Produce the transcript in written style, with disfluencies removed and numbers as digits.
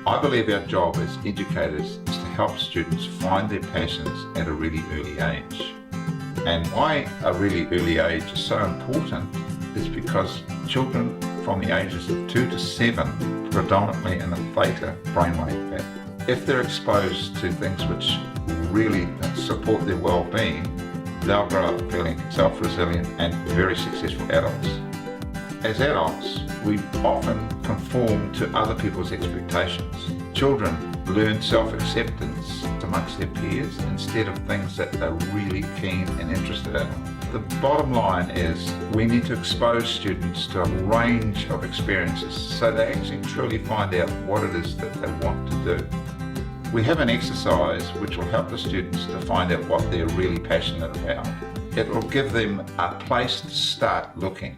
I believe our job as educators is to help students find their passions at a really early age. And why a really early age is so important is because children from the ages of 2 to 7 predominantly in a theta brainwave pattern. If they're exposed to things which really support their well-being, they'll grow up feeling self-resilient and very successful adults. As adults, we often conform to other people's expectations. Children learn self-acceptance amongst their peers instead of things that they're really keen and interested in. The bottom line is we need to expose students to a range of experiences so they actually truly find out what it is that they want to do. We have an exercise which will help the students to find out what they're really passionate about. It will give them a place to start looking.